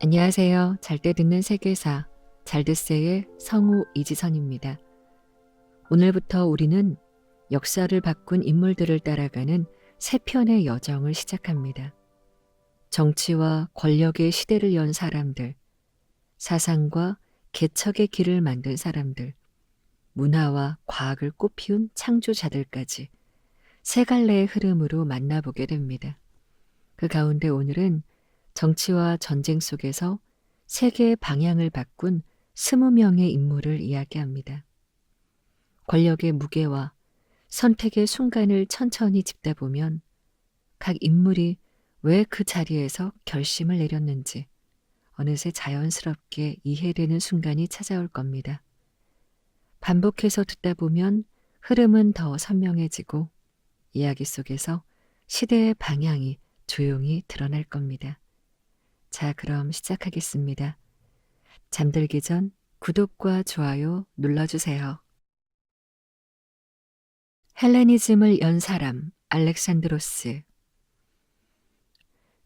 안녕하세요. 잘 때 듣는 세계사, 잘듣세의 성우 이지선입니다. 오늘부터 우리는 역사를 바꾼 인물들을 따라가는 새 편의 여정을 시작합니다. 정치와 권력의 시대를 연 사람들, 사상과 개척의 길을 만든 사람들, 문화와 과학을 꽃피운 창조자들까지 세 갈래의 흐름으로 만나보게 됩니다. 그 가운데 오늘은 정치와 전쟁 속에서 세계의 방향을 바꾼 20명의 인물을 이야기합니다. 권력의 무게와 선택의 순간을 천천히 짚다 보면 각 인물이 왜 그 자리에서 결심을 내렸는지 어느새 자연스럽게 이해되는 순간이 찾아올 겁니다. 반복해서 듣다 보면 흐름은 더 선명해지고 이야기 속에서 시대의 방향이 조용히 드러날 겁니다. 자, 그럼 시작하겠습니다. 잠들기 전 구독과 좋아요 눌러주세요. 헬레니즘을 연 사람, 알렉산드로스.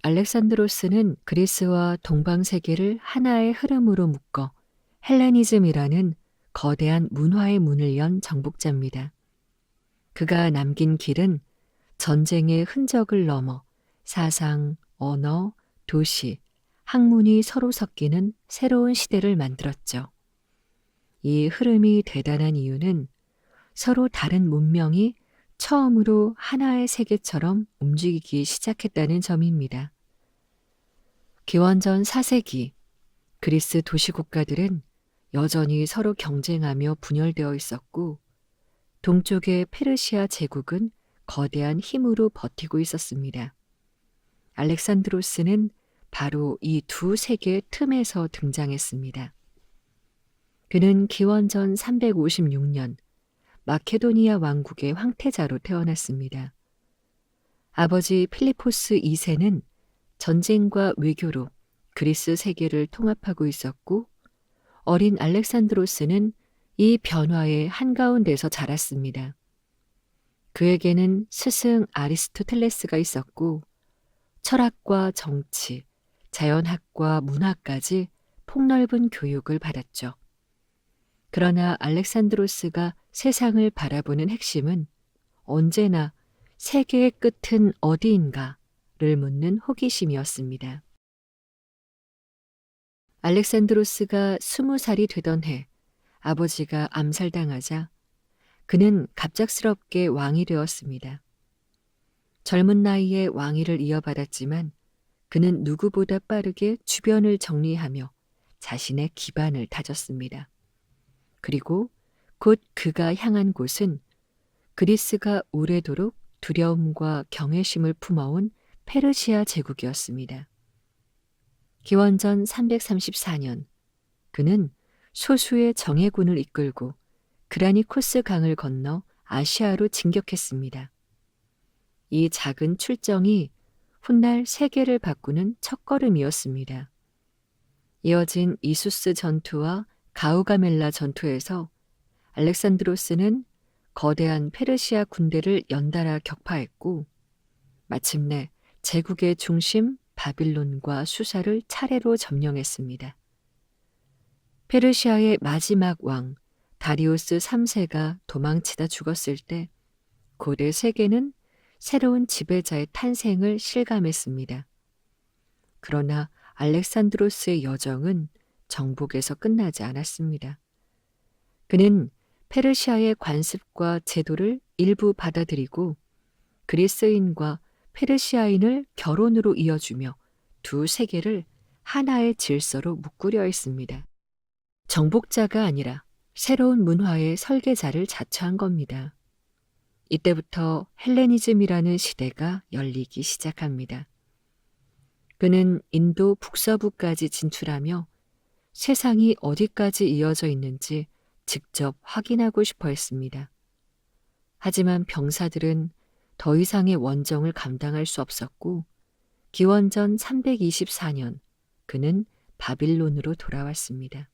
알렉산드로스는 그리스와 동방세계를 하나의 흐름으로 묶어 헬레니즘이라는 거대한 문화의 문을 연 정복자입니다. 그가 남긴 길은 전쟁의 흔적을 넘어 사상, 언어, 도시, 학문이 서로 섞이는 새로운 시대를 만들었죠. 이 흐름이 대단한 이유는 서로 다른 문명이 처음으로 하나의 세계처럼 움직이기 시작했다는 점입니다. 기원전 4세기 그리스 도시국가들은 여전히 서로 경쟁하며 분열되어 있었고 동쪽의 페르시아 제국은 거대한 힘으로 버티고 있었습니다. 알렉산드로스는 바로 이 두 세계의 틈에서 등장했습니다. 그는 기원전 356년 마케도니아 왕국의 황태자로 태어났습니다. 아버지 필리포스 2세는 전쟁과 외교로 그리스 세계를 통합하고 있었고 어린 알렉산드로스는 이 변화의 한가운데서 자랐습니다. 그에게는 스승 아리스토텔레스가 있었고 철학과 정치, 자연학과 문화까지 폭넓은 교육을 받았죠. 그러나 알렉산드로스가 세상을 바라보는 핵심은 언제나 세계의 끝은 어디인가를 묻는 호기심이었습니다. 알렉산드로스가 20살이 되던 해 아버지가 암살당하자 그는 갑작스럽게 왕이 되었습니다. 젊은 나이에 왕위를 이어받았지만 그는 누구보다 빠르게 주변을 정리하며 자신의 기반을 다졌습니다. 그리고 곧 그가 향한 곳은 그리스가 오래도록 두려움과 경외심을 품어온 페르시아 제국이었습니다. 기원전 334년 그는 소수의 정예군을 이끌고 그라니코스 강을 건너 아시아로 진격했습니다. 이 작은 출정이 훗날 세계를 바꾸는 첫걸음이었습니다. 이어진 이수스 전투와 가우가멜라 전투에서 알렉산드로스는 거대한 페르시아 군대를 연달아 격파했고 마침내 제국의 중심 바빌론과 수사를 차례로 점령했습니다. 페르시아의 마지막 왕 다리우스 3세가 도망치다 죽었을 때 고대 세계는 새로운 지배자의 탄생을 실감했습니다. 그러나 알렉산드로스의 여정은 정복에서 끝나지 않았습니다. 그는 페르시아의 관습과 제도를 일부 받아들이고 그리스인과 페르시아인을 결혼으로 이어주며 두 세계를 하나의 질서로 묶으려 했습니다. 정복자가 아니라 새로운 문화의 설계자를 자처한 겁니다. 이때부터 헬레니즘이라는 시대가 열리기 시작합니다. 그는 인도 북서부까지 진출하며 세상이 어디까지 이어져 있는지 직접 확인하고 싶어 했습니다. 하지만 병사들은 더 이상의 원정을 감당할 수 없었고 기원전 324년 그는 바빌론으로 돌아왔습니다.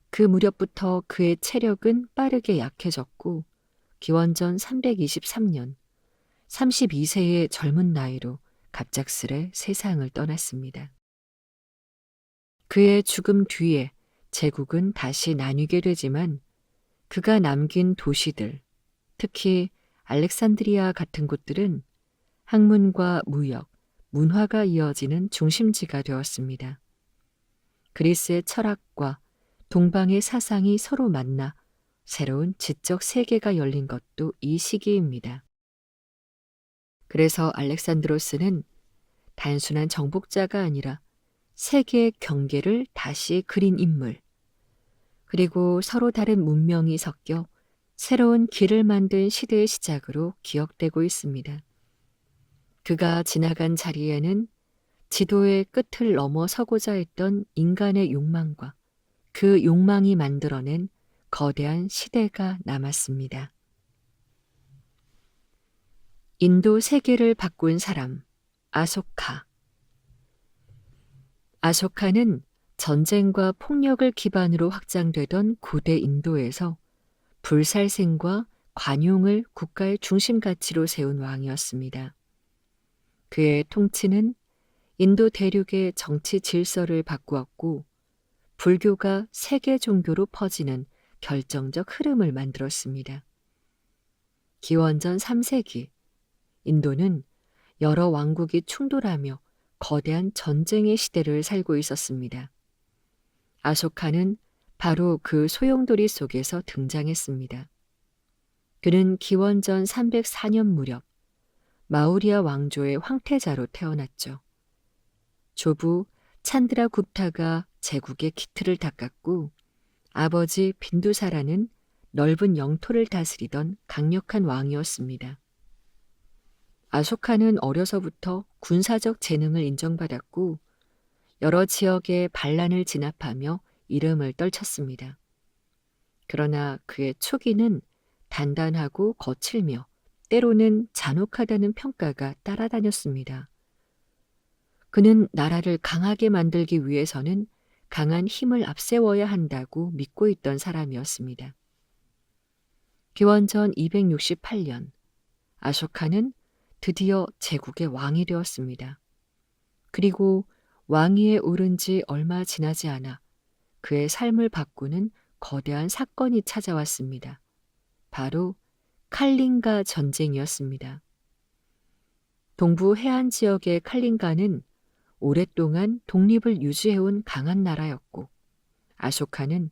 그 무렵부터 그의 체력은 빠르게 약해졌고 기원전 323년 32세의 젊은 나이로 갑작스레 세상을 떠났습니다. 그의 죽음 뒤에 제국은 다시 나뉘게 되지만 그가 남긴 도시들, 특히 알렉산드리아 같은 곳들은 학문과 무역, 문화가 이어지는 중심지가 되었습니다. 그리스의 철학과 동방의 사상이 서로 만나 새로운 지적 세계가 열린 것도 이 시기입니다. 그래서 알렉산드로스는 단순한 정복자가 아니라 세계의 경계를 다시 그린 인물, 그리고 서로 다른 문명이 섞여 새로운 길을 만든 시대의 시작으로 기억되고 있습니다. 그가 지나간 자리에는 지도의 끝을 넘어서고자 했던 인간의 욕망과 그 욕망이 만들어낸 거대한 시대가 남았습니다. 인도 세계를 바꾼 사람, 아소카. 아소카는 전쟁과 폭력을 기반으로 확장되던 고대 인도에서 불살생과 관용을 국가의 중심 가치로 세운 왕이었습니다. 그의 통치는 인도 대륙의 정치 질서를 바꾸었고 불교가 세계 종교로 퍼지는 결정적 흐름을 만들었습니다. 기원전 3세기 인도는 여러 왕국이 충돌하며 거대한 전쟁의 시대를 살고 있었습니다. 아소카는 바로 그 소용돌이 속에서 등장했습니다. 그는 기원전 304년 무렵 마우리아 왕조의 황태자로 태어났죠. 조부 찬드라 굽타가 제국의 기틀을 닦았고 아버지 빈두사라는 넓은 영토를 다스리던 강력한 왕이었습니다. 아소카는 어려서부터 군사적 재능을 인정받았고 여러 지역의 반란을 진압하며 이름을 떨쳤습니다. 그러나 그의 초기는 단단하고 거칠며 때로는 잔혹하다는 평가가 따라다녔습니다. 그는 나라를 강하게 만들기 위해서는 강한 힘을 앞세워야 한다고 믿고 있던 사람이었습니다. 기원전 268년 아소카는 드디어 제국의 왕이 되었습니다. 그리고 왕위에 오른 지 얼마 지나지 않아 그의 삶을 바꾸는 거대한 사건이 찾아왔습니다. 바로 칼링가 전쟁이었습니다. 동부 해안 지역의 칼링가는 오랫동안 독립을 유지해온 강한 나라였고 아소카는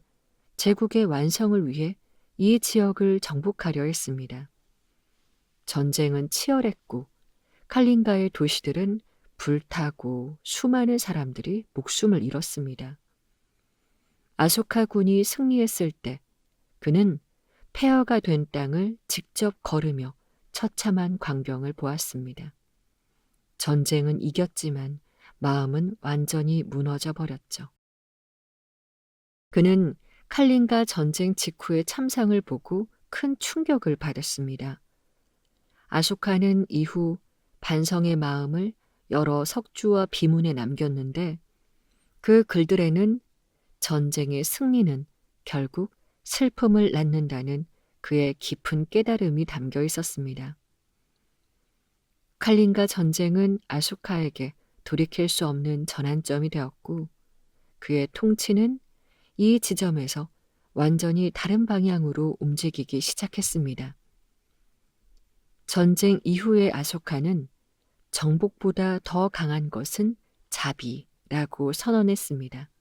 제국의 완성을 위해 이 지역을 정복하려 했습니다. 전쟁은 치열했고 칼링가의 도시들은 불타고 수많은 사람들이 목숨을 잃었습니다. 아소카 군이 승리했을 때 그는 폐허가 된 땅을 직접 걸으며 처참한 광경을 보았습니다. 전쟁은 이겼지만 마음은 완전히 무너져 버렸죠. 그는 칼링가 전쟁 직후의 참상을 보고 큰 충격을 받았습니다. 아소카는 이후 반성의 마음을 여러 석주와 비문에 남겼는데 그 글들에는 전쟁의 승리는 결국 슬픔을 낳는다는 그의 깊은 깨달음이 담겨 있었습니다. 칼링가 전쟁은 아소카에게 돌이킬 수 없는 전환점이 되었고 그의 통치는 이 지점에서 완전히 다른 방향으로 움직이기 시작했습니다. 전쟁 이후의 아소카는 정복보다 더 강한 것은 자비라고 선언했습니다.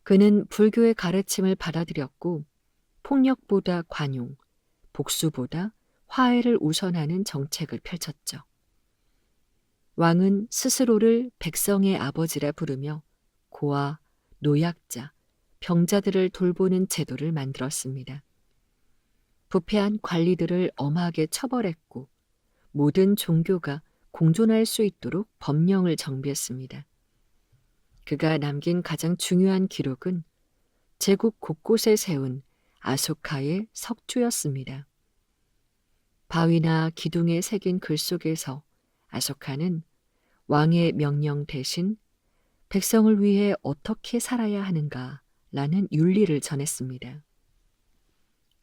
그는 불교의 가르침을 받아들였고 폭력보다 관용, 복수보다 화해를 우선하는 정책을 펼쳤죠. 왕은 스스로를 백성의 아버지라 부르며 고아, 노약자, 병자들을 돌보는 제도를 만들었습니다. 부패한 관리들을 엄하게 처벌했고 모든 종교가 공존할 수 있도록 법령을 정비했습니다. 그가 남긴 가장 중요한 기록은 제국 곳곳에 세운 아소카의 석주였습니다. 바위나 기둥에 새긴 글 속에서 아소카는 왕의 명령 대신 백성을 위해 어떻게 살아야 하는가라는 윤리를 전했습니다.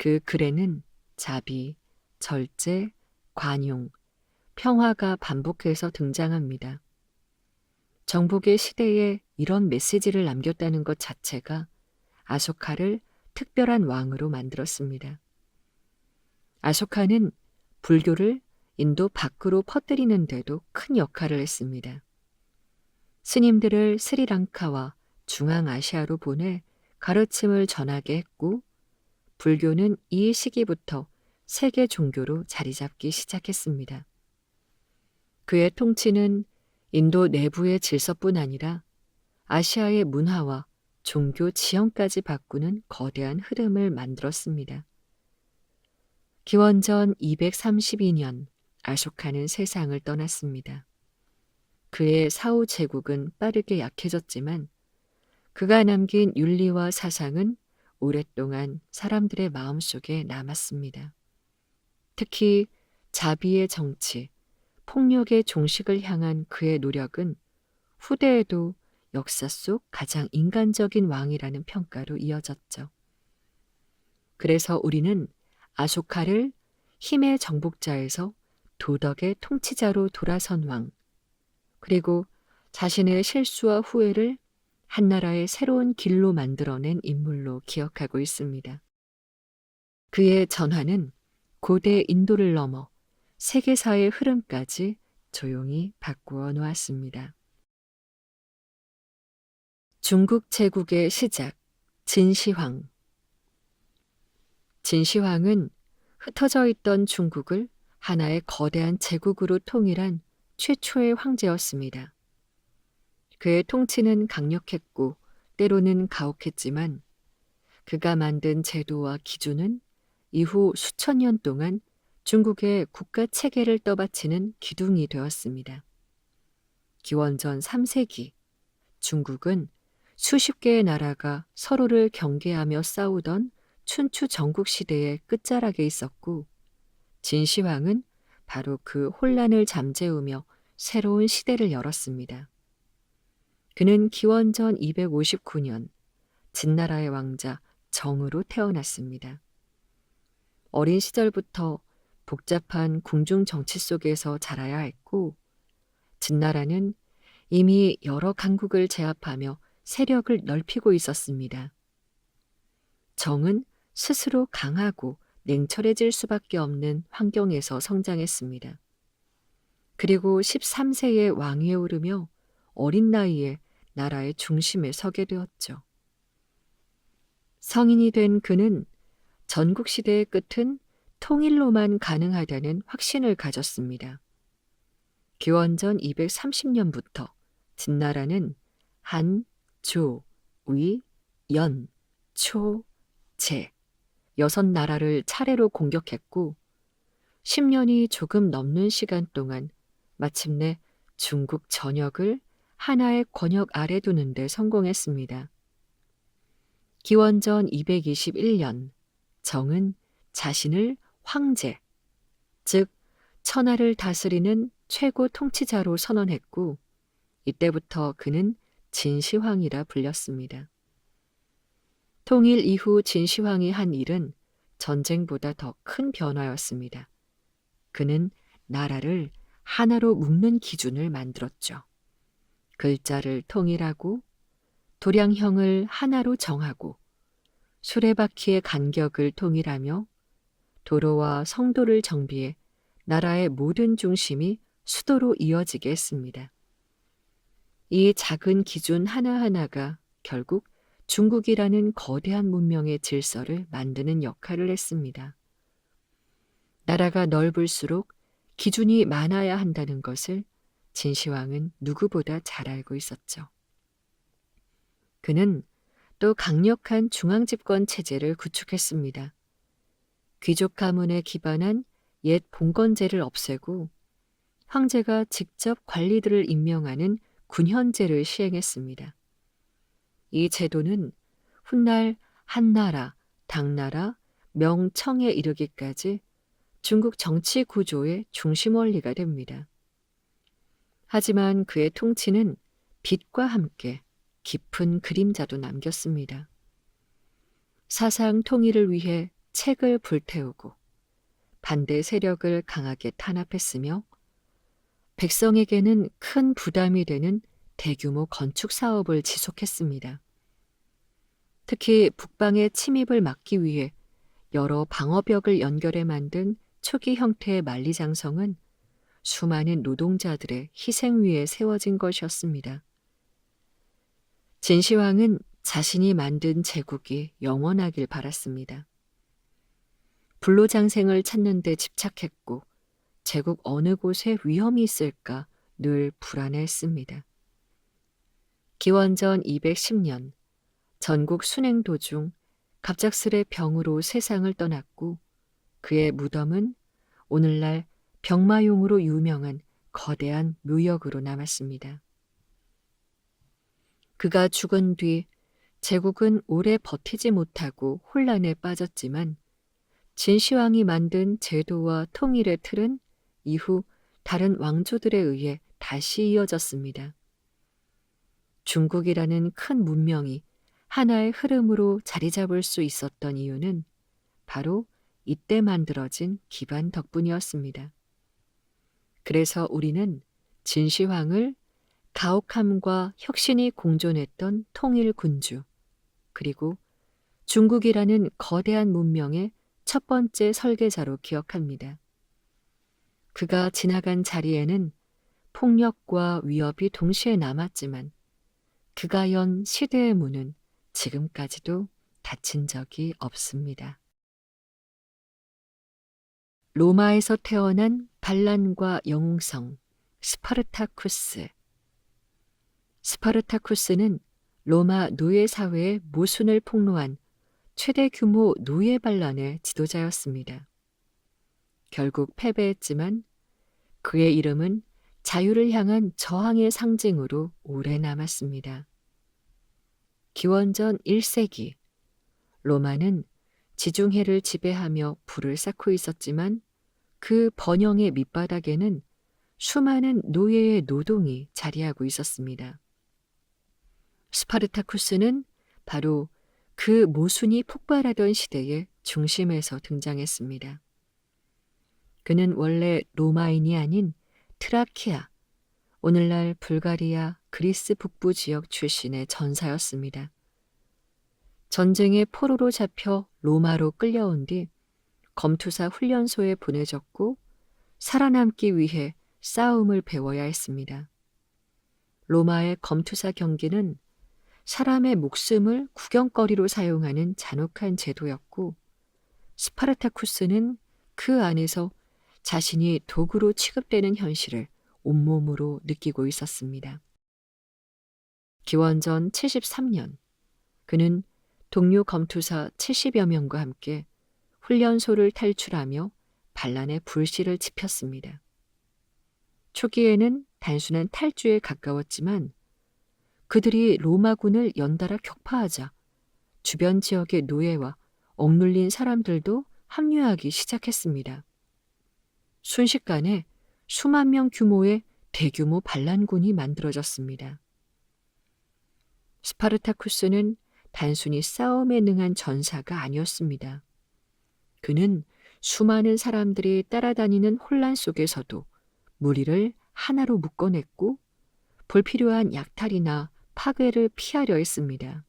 그 글에는 자비, 절제, 관용, 평화가 반복해서 등장합니다. 정복의 시대에 이런 메시지를 남겼다는 것 자체가 아소카를 특별한 왕으로 만들었습니다. 아소카는 불교를 인도 밖으로 퍼뜨리는 데도 큰 역할을 했습니다. 스님들을 스리랑카와 중앙아시아로 보내 가르침을 전하게 했고, 불교는 이 시기부터 세계 종교로 자리 잡기 시작했습니다. 그의 통치는 인도 내부의 질서뿐 아니라 아시아의 문화와 종교 지형까지 바꾸는 거대한 흐름을 만들었습니다. 기원전 232년 아쇼카는 세상을 떠났습니다. 그의 사후 제국은 빠르게 약해졌지만 그가 남긴 윤리와 사상은 오랫동안 사람들의 마음속에 남았습니다. 특히 자비의 정치, 폭력의 종식을 향한 그의 노력은 후대에도 역사 속 가장 인간적인 왕이라는 평가로 이어졌죠. 그래서 우리는 아소카를 힘의 정복자에서 도덕의 통치자로 돌아선 왕, 그리고 자신의 실수와 후회를 한나라의 새로운 길로 만들어낸 인물로 기억하고 있습니다. 그의 전화는 고대 인도를 넘어 세계사의 흐름까지 조용히 바꾸어 놓았습니다. 중국 제국의 시작, 진시황. 진시황은 흩어져 있던 중국을 하나의 거대한 제국으로 통일한 최초의 황제였습니다. 그의 통치는 강력했고 때로는 가혹했지만 그가 만든 제도와 기준은 이후 수천 년 동안 중국의 국가 체계를 떠받치는 기둥이 되었습니다. 기원전 3세기 중국은 수십 개의 나라가 서로를 경계하며 싸우던 춘추 전국 시대의 끝자락에 있었고, 진시황은 바로 그 혼란을 잠재우며 새로운 시대를 열었습니다. 그는 기원전 259년 진나라의 왕자 정으로 태어났습니다. 어린 시절부터 복잡한 궁중 정치 속에서 자라야 했고, 진나라는 이미 여러 강국을 제압하며 세력을 넓히고 있었습니다. 정은 스스로 강하고 냉철해질 수밖에 없는 환경에서 성장했습니다. 그리고 13세의 왕위에 오르며 어린 나이에 나라의 중심에 서게 되었죠. 성인이 된 그는 전국시대의 끝은 통일로만 가능하다는 확신을 가졌습니다. 기원전 230년부터 진나라는 한, 조, 위, 연, 초, 제 6나라를 차례로 공격했고 10년이 조금 넘는 시간 동안 마침내 중국 전역을 하나의 권역 아래 두는 데 성공했습니다. 기원전 221년 정은 자신을 황제, 즉 천하를 다스리는 최고 통치자로 선언했고 이때부터 그는 진시황이라 불렸습니다. 통일 이후 진시황이 한 일은 전쟁보다 더 큰 변화였습니다. 그는 나라를 하나로 묶는 기준을 만들었죠. 글자를 통일하고 도량형을 하나로 정하고 수레바퀴의 간격을 통일하며 도로와 성도를 정비해 나라의 모든 중심이 수도로 이어지게 했습니다. 이 작은 기준 하나하나가 결국 중국이라는 거대한 문명의 질서를 만드는 역할을 했습니다. 나라가 넓을수록 기준이 많아야 한다는 것을 진시황은 누구보다 잘 알고 있었죠. 그는 또 강력한 중앙집권 체제를 구축했습니다. 귀족 가문에 기반한 옛 봉건제를 없애고 황제가 직접 관리들을 임명하는 군현제를 시행했습니다. 이 제도는 훗날 한나라, 당나라, 명청에 이르기까지 중국 정치 구조의 중심 원리가 됩니다. 하지만 그의 통치는 빛과 함께 깊은 그림자도 남겼습니다. 사상 통일을 위해 책을 불태우고 반대 세력을 강하게 탄압했으며 백성에게는 큰 부담이 되는 대규모 건축 사업을 지속했습니다. 특히 북방의 침입을 막기 위해 여러 방어벽을 연결해 만든 초기 형태의 만리장성은 수많은 노동자들의 희생 위에 세워진 것이었습니다. 진시황은 자신이 만든 제국이 영원하길 바랐습니다. 불로장생을 찾는 데 집착했고 제국 어느 곳에 위험이 있을까 늘 불안해했습니다. 기원전 210년 전국 순행 도중 갑작스레 병으로 세상을 떠났고 그의 무덤은 오늘날 병마용으로 유명한 거대한 묘역으로 남았습니다. 그가 죽은 뒤 제국은 오래 버티지 못하고 혼란에 빠졌지만 진시황이 만든 제도와 통일의 틀은 이후 다른 왕조들에 의해 다시 이어졌습니다. 중국이라는 큰 문명이 하나의 흐름으로 자리 잡을 수 있었던 이유는 바로 이때 만들어진 기반 덕분이었습니다. 그래서 우리는 진시황을 가혹함과 혁신이 공존했던 통일 군주, 그리고 중국이라는 거대한 문명의 첫 번째 설계자로 기억합니다. 그가 지나간 자리에는 폭력과 위협이 동시에 남았지만 그가 연 시대의 문은 지금까지도 닫힌 적이 없습니다. 로마에서 태어난 반란과 영웅성 스파르타쿠스. 스파르타쿠스는 로마 노예사회의 모순을 폭로한 최대 규모 노예 반란의 지도자였습니다. 결국 패배했지만 그의 이름은 자유를 향한 저항의 상징으로 오래 남았습니다. 기원전 1세기 로마는 지중해를 지배하며 불을 쌓고 있었지만 그 번영의 밑바닥에는 수많은 노예의 노동이 자리하고 있었습니다. 스파르타쿠스는 바로 그 모순이 폭발하던 시대의 중심에서 등장했습니다. 그는 원래 로마인이 아닌 트라키아, 오늘날 불가리아, 그리스 북부 지역 출신의 전사였습니다. 전쟁의 포로로 잡혀 로마로 끌려온 뒤 검투사 훈련소에 보내졌고 살아남기 위해 싸움을 배워야 했습니다. 로마의 검투사 경기는 사람의 목숨을 구경거리로 사용하는 잔혹한 제도였고 스파르타쿠스는 그 안에서 자신이 도구로 취급되는 현실을 온몸으로 느끼고 있었습니다. 기원전 73년 그는 동료 검투사 70여 명과 함께 훈련소를 탈출하며 반란의 불씨를 지폈습니다. 초기에는 단순한 탈주에 가까웠지만 그들이 로마군을 연달아 격파하자 주변 지역의 노예와 억눌린 사람들도 합류하기 시작했습니다. 순식간에 수만 명 규모의 대규모 반란군이 만들어졌습니다. 스파르타쿠스는 단순히 싸움에 능한 전사가 아니었습니다. 그는 수많은 사람들이 따라다니는 혼란 속에서도 무리를 하나로 묶어냈고 불필요한 약탈이나 파괴를 피하려 했습니다.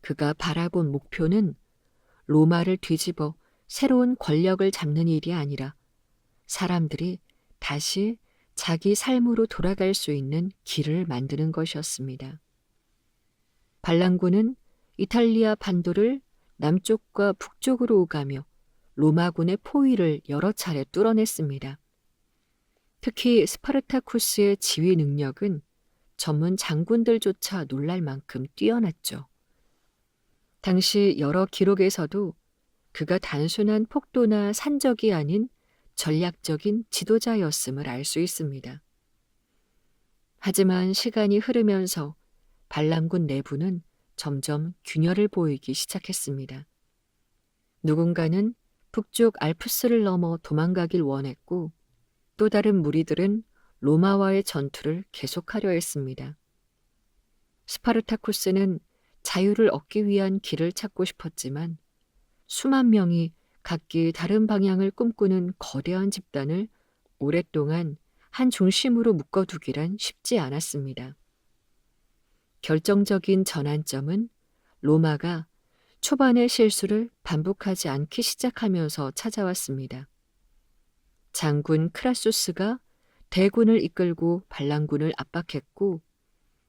그가 바라본 목표는 로마를 뒤집어 새로운 권력을 잡는 일이 아니라 사람들이 다시 자기 삶으로 돌아갈 수 있는 길을 만드는 것이었습니다. 반란군은 이탈리아 반도를 남쪽과 북쪽으로 오가며 로마군의 포위를 여러 차례 뚫어냈습니다. 특히 스파르타쿠스의 지휘 능력은 전문 장군들조차 놀랄 만큼 뛰어났죠. 당시 여러 기록에서도 그가 단순한 폭도나 산적이 아닌 전략적인 지도자였음을 알 수 있습니다. 하지만 시간이 흐르면서 반란군 내부는 점점 균열을 보이기 시작했습니다. 누군가는 북쪽 알프스를 넘어 도망가길 원했고 또 다른 무리들은 로마와의 전투를 계속하려 했습니다. 스파르타쿠스는 자유를 얻기 위한 길을 찾고 싶었지만 수만 명이 각기 다른 방향을 꿈꾸는 거대한 집단을 오랫동안 한 중심으로 묶어두기란 쉽지 않았습니다. 결정적인 전환점은 로마가 초반의 실수를 반복하지 않기 시작하면서 찾아왔습니다. 장군 크라수스가 대군을 이끌고 반란군을 압박했고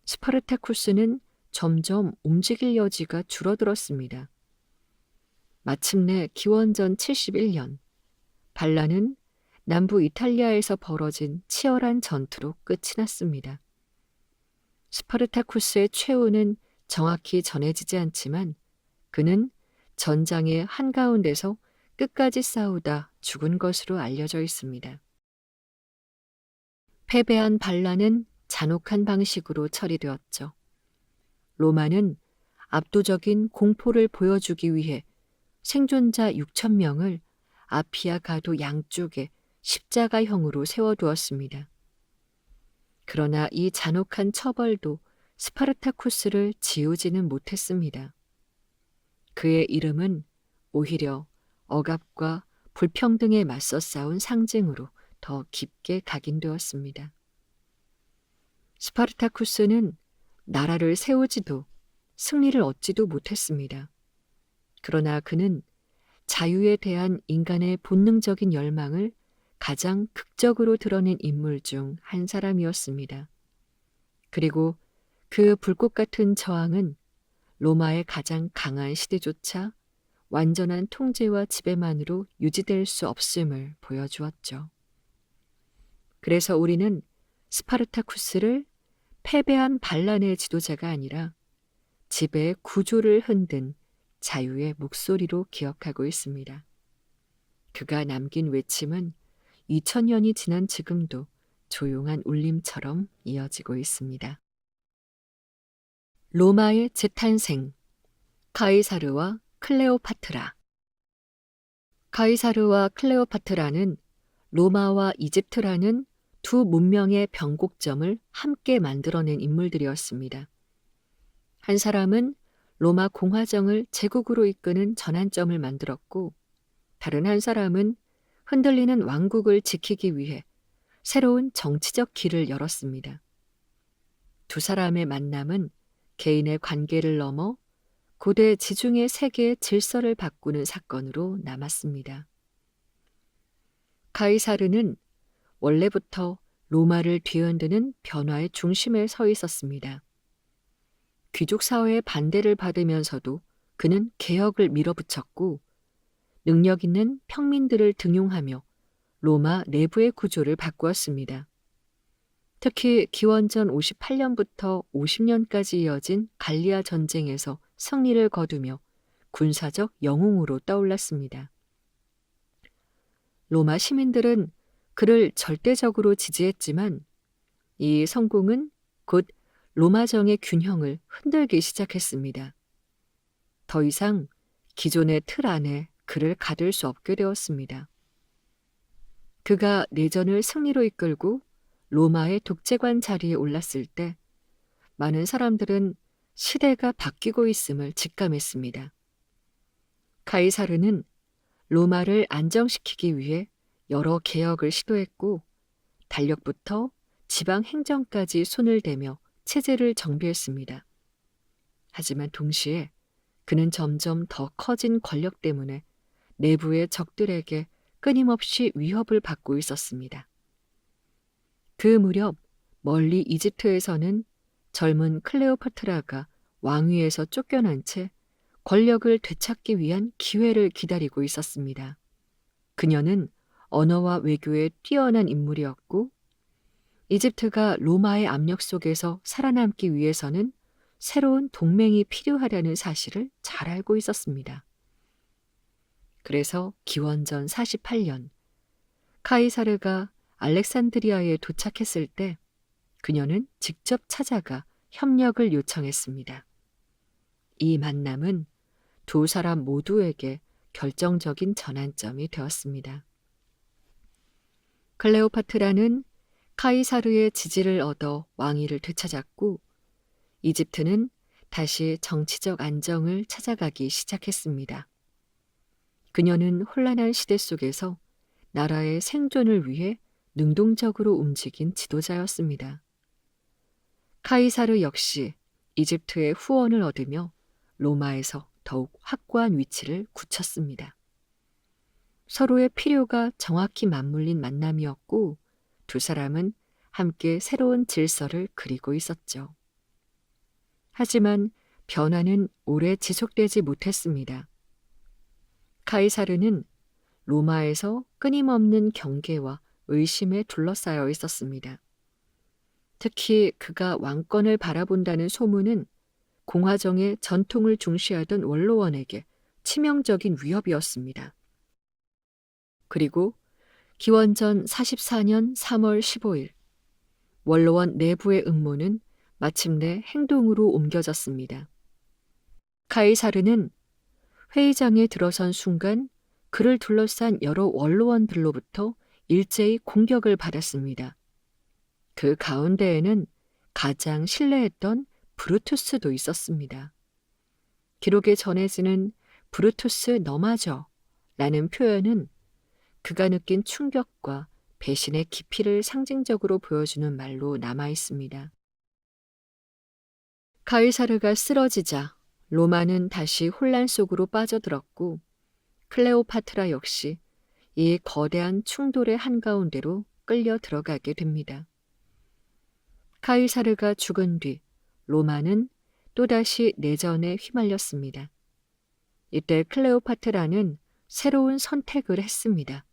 스파르타쿠스는 점점 움직일 여지가 줄어들었습니다. 마침내 기원전 71년 반란은 남부 이탈리아에서 벌어진 치열한 전투로 끝이 났습니다. 스파르타쿠스의 최후는 정확히 전해지지 않지만 그는 전장의 한가운데서 끝까지 싸우다 죽은 것으로 알려져 있습니다. 패배한 반란은 잔혹한 방식으로 처리되었죠. 로마는 압도적인 공포를 보여주기 위해 생존자 6천 명을 아피아 가도 양쪽에 십자가형으로 세워두었습니다. 그러나 이 잔혹한 처벌도 스파르타쿠스를 지우지는 못했습니다. 그의 이름은 오히려 억압과 불평등에 맞서 싸운 상징으로 더 깊게 각인되었습니다. 스파르타쿠스는 나라를 세우지도 승리를 얻지도 못했습니다. 그러나 그는 자유에 대한 인간의 본능적인 열망을 가장 극적으로 드러낸 인물 중 한 사람이었습니다. 그리고 그 불꽃 같은 저항은 로마의 가장 강한 시대조차 완전한 통제와 지배만으로 유지될 수 없음을 보여주었죠. 그래서 우리는 스파르타쿠스를 패배한 반란의 지도자가 아니라 지배의 구조를 흔든 자유의 목소리로 기억하고 있습니다. 그가 남긴 외침은 2000년이 지난 지금도 조용한 울림처럼 이어지고 있습니다. 로마의 재탄생, 카이사르와 클레오파트라. 카이사르와 클레오파트라는 로마와 이집트라는 두 문명의 변곡점을 함께 만들어낸 인물들이었습니다. 한 사람은 로마 공화정을 제국으로 이끄는 전환점을 만들었고, 다른 한 사람은 흔들리는 왕국을 지키기 위해 새로운 정치적 길을 열었습니다. 두 사람의 만남은 개인의 관계를 넘어 고대 지중해 세계의 질서를 바꾸는 사건으로 남았습니다. 카이사르는 원래부터 로마를 뒤흔드는 변화의 중심에 서 있었습니다. 귀족 사회의 반대를 받으면서도 그는 개혁을 밀어붙였고 능력 있는 평민들을 등용하며 로마 내부의 구조를 바꾸었습니다. 특히 기원전 58년부터 50년까지 이어진 갈리아 전쟁에서 승리를 거두며 군사적 영웅으로 떠올랐습니다. 로마 시민들은 그를 절대적으로 지지했지만 이 성공은 곧 로마정의 균형을 흔들기 시작했습니다. 더 이상 기존의 틀 안에 그를 가둘 수 없게 되었습니다. 그가 내전을 승리로 이끌고 로마의 독재관 자리에 올랐을 때 많은 사람들은 시대가 바뀌고 있음을 직감했습니다. 카이사르는 로마를 안정시키기 위해 여러 개혁을 시도했고 달력부터 지방 행정까지 손을 대며 체제를 정비했습니다. 하지만 동시에 그는 점점 더 커진 권력 때문에 내부의 적들에게 끊임없이 위협을 받고 있었습니다. 그 무렵 멀리 이집트에서는 젊은 클레오파트라가 왕위에서 쫓겨난 채 권력을 되찾기 위한 기회를 기다리고 있었습니다. 그녀는 언어와 외교에 뛰어난 인물이었고 이집트가 로마의 압력 속에서 살아남기 위해서는 새로운 동맹이 필요하다는 사실을 잘 알고 있었습니다. 그래서 기원전 48년 카이사르가 알렉산드리아에 도착했을 때 그녀는 직접 찾아가 협력을 요청했습니다. 이 만남은 두 사람 모두에게 결정적인 전환점이 되었습니다. 클레오파트라는 카이사르의 지지를 얻어 왕위를 되찾았고 이집트는 다시 정치적 안정을 찾아가기 시작했습니다. 그녀는 혼란한 시대 속에서 나라의 생존을 위해 능동적으로 움직인 지도자였습니다. 카이사르 역시 이집트의 후원을 얻으며 로마에서 더욱 확고한 위치를 굳혔습니다. 서로의 필요가 정확히 맞물린 만남이었고 두 사람은 함께 새로운 질서를 그리고 있었죠. 하지만 변화는 오래 지속되지 못했습니다. 카이사르는 로마에서 끊임없는 경계와 의심에 둘러싸여 있었습니다. 특히 그가 왕권을 바라본다는 소문은 공화정의 전통을 중시하던 원로원에게 치명적인 위협이었습니다. 그리고 기원전 44년 3월 15일, 원로원 내부의 음모는 마침내 행동으로 옮겨졌습니다. 카이사르는 회의장에 들어선 순간 그를 둘러싼 여러 원로원들로부터 일제히 공격을 받았습니다. 그 가운데에는 가장 신뢰했던 브루투스도 있었습니다. 기록에 전해지는 브루투스 너마저 라는 표현은 그가 느낀 충격과 배신의 깊이를 상징적으로 보여주는 말로 남아 있습니다. 카이사르가 쓰러지자 로마는 다시 혼란 속으로 빠져들었고 클레오파트라 역시 이 거대한 충돌의 한가운데로 끌려 들어가게 됩니다. 카이사르가 죽은 뒤 로마는 또다시 내전에 휘말렸습니다. 이때 클레오파트라는 새로운 선택을 했습니다.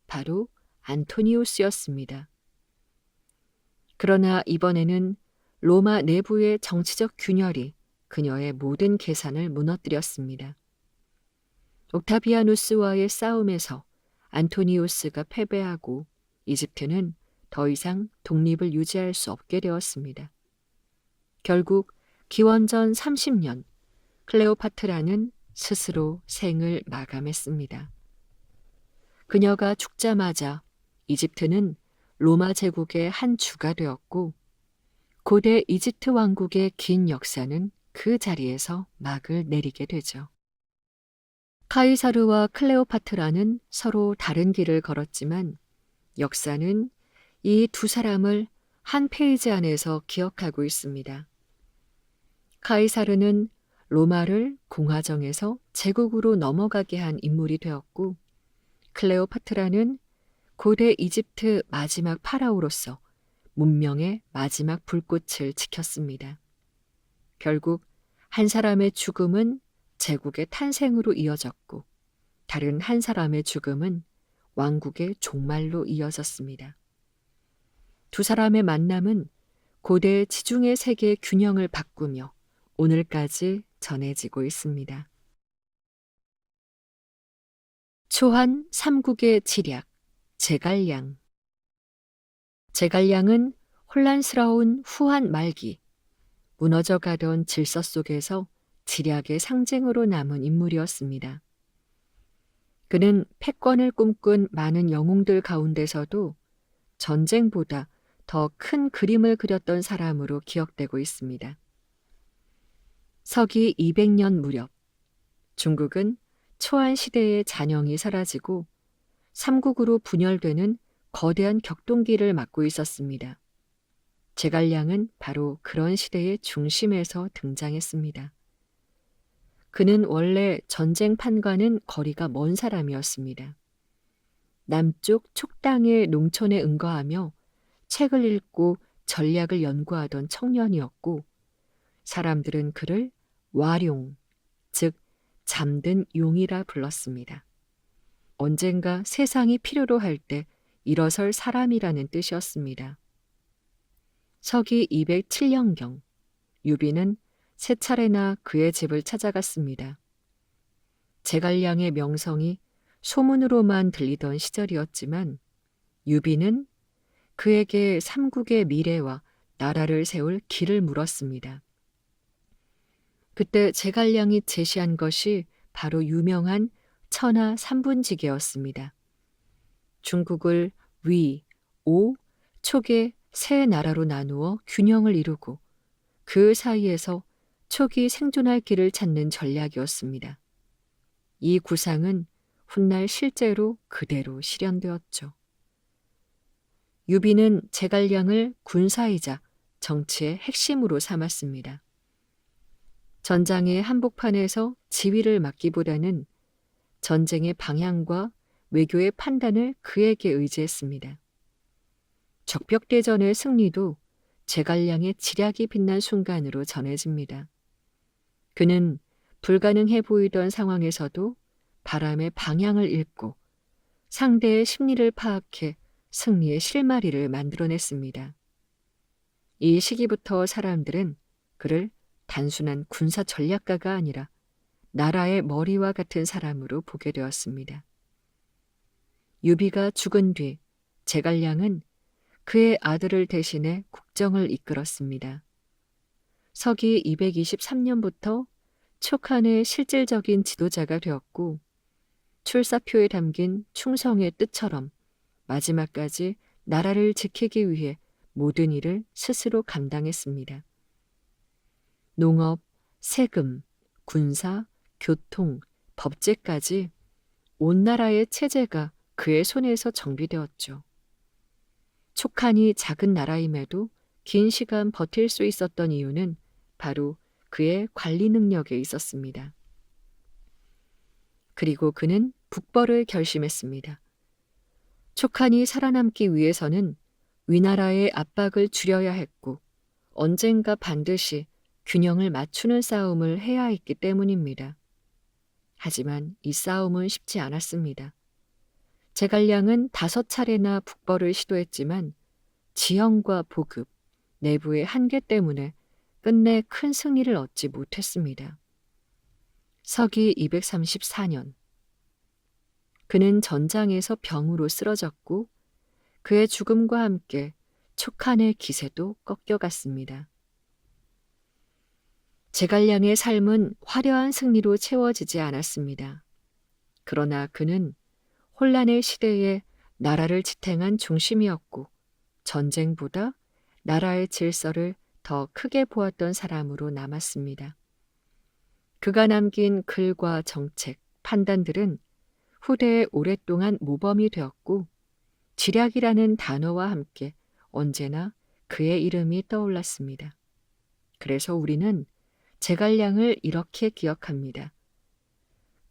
바로 안토니우스였습니다. 그러나 이번에는 로마 내부의 정치적 균열이 그녀의 모든 계산을 무너뜨렸습니다. 옥타비아누스와의 싸움에서 안토니우스가 패배하고 이집트는 더 이상 독립을 유지할 수 없게 되었습니다. 결국 기원전 30년 클레오파트라는 스스로 생을 마감했습니다. 그녀가 죽자마자 이집트는 로마 제국의 한 주가 되었고 고대 이집트 왕국의 긴 역사는 그 자리에서 막을 내리게 되죠. 카이사르와 클레오파트라는 서로 다른 길을 걸었지만 역사는 이 두 사람을 한 페이지 안에서 기억하고 있습니다. 카이사르는 로마를 공화정에서 제국으로 넘어가게 한 인물이 되었고 클레오파트라는 고대 이집트 마지막 파라오로서 문명의 마지막 불꽃을 지켰습니다. 결국 한 사람의 죽음은 제국의 탄생으로 이어졌고 다른 한 사람의 죽음은 왕국의 종말로 이어졌습니다. 두 사람의 만남은 고대 지중해 세계의 균형을 바꾸며 오늘까지 전해지고 있습니다. 초한 삼국의 지략, 제갈량. 제갈량은 혼란스러운 후한 말기, 무너져가던 질서 속에서 지략의 상징으로 남은 인물이었습니다. 그는 패권을 꿈꾼 많은 영웅들 가운데서도 전쟁보다 더 큰 그림을 그렸던 사람으로 기억되고 있습니다. 서기 200년 무렵, 중국은 초안 시대의 잔영이 사라지고 삼국으로 분열되는 거대한 격동기를 맞고 있었습니다. 제갈량은 바로 그런 시대의 중심에서 등장했습니다. 그는 원래 전쟁판과는 거리가 먼 사람이었습니다. 남쪽 촉당의 농촌에 응거하며 책을 읽고 전략을 연구하던 청년이었고 사람들은 그를 와룡, 즉 잠든 용이라 불렀습니다. 언젠가 세상이 필요로 할 때 일어설 사람이라는 뜻이었습니다. 서기 207년경 유비는 세 차례나 그의 집을 찾아갔습니다. 제갈량의 명성이 소문으로만 들리던 시절이었지만 유비는 그에게 삼국의 미래와 나라를 세울 길을 물었습니다. 그때 제갈량이 제시한 것이 바로 유명한 천하 삼분지계였습니다. 중국을 위, 오, 촉의 세 나라로 나누어 균형을 이루고 그 사이에서 촉이 생존할 길을 찾는 전략이었습니다. 이 구상은 훗날 실제로 그대로 실현되었죠. 유비는 제갈량을 군사이자 정치의 핵심으로 삼았습니다. 전장의 한복판에서 지휘를 맡기보다는 전쟁의 방향과 외교의 판단을 그에게 의지했습니다. 적벽대전의 승리도 제갈량의 지략이 빛난 순간으로 전해집니다. 그는 불가능해 보이던 상황에서도 바람의 방향을 읽고 상대의 심리를 파악해 승리의 실마리를 만들어냈습니다. 이 시기부터 사람들은 그를 단순한 군사 전략가가 아니라 나라의 머리와 같은 사람으로 보게 되었습니다. 유비가 죽은 뒤 제갈량은 그의 아들을 대신해 국정을 이끌었습니다. 서기 223년부터 촉한의 실질적인 지도자가 되었고 출사표에 담긴 충성의 뜻처럼 마지막까지 나라를 지키기 위해 모든 일을 스스로 감당했습니다. 농업, 세금, 군사, 교통, 법제까지 온 나라의 체제가 그의 손에서 정비되었죠. 촉한이 작은 나라임에도 긴 시간 버틸 수 있었던 이유는 바로 그의 관리 능력에 있었습니다. 그리고 그는 북벌을 결심했습니다. 촉한이 살아남기 위해서는 위나라의 압박을 줄여야 했고 언젠가 반드시 균형을 맞추는 싸움을 해야 했기 때문입니다. 하지만 이 싸움은 쉽지 않았습니다. 제갈량은 5차례나 북벌을 시도했지만 지형과 보급, 내부의 한계 때문에 끝내 큰 승리를 얻지 못했습니다. 서기 234년 그는 전장에서 병으로 쓰러졌고 그의 죽음과 함께 촉한의 기세도 꺾여갔습니다. 제갈량의 삶은 화려한 승리로 채워지지 않았습니다. 그러나 그는 혼란의 시대에 나라를 지탱한 중심이었고 전쟁보다 나라의 질서를 더 크게 보았던 사람으로 남았습니다. 그가 남긴 글과 정책, 판단들은 후대에 오랫동안 모범이 되었고 지략이라는 단어와 함께 언제나 그의 이름이 떠올랐습니다. 그래서 우리는 제갈량을 이렇게 기억합니다.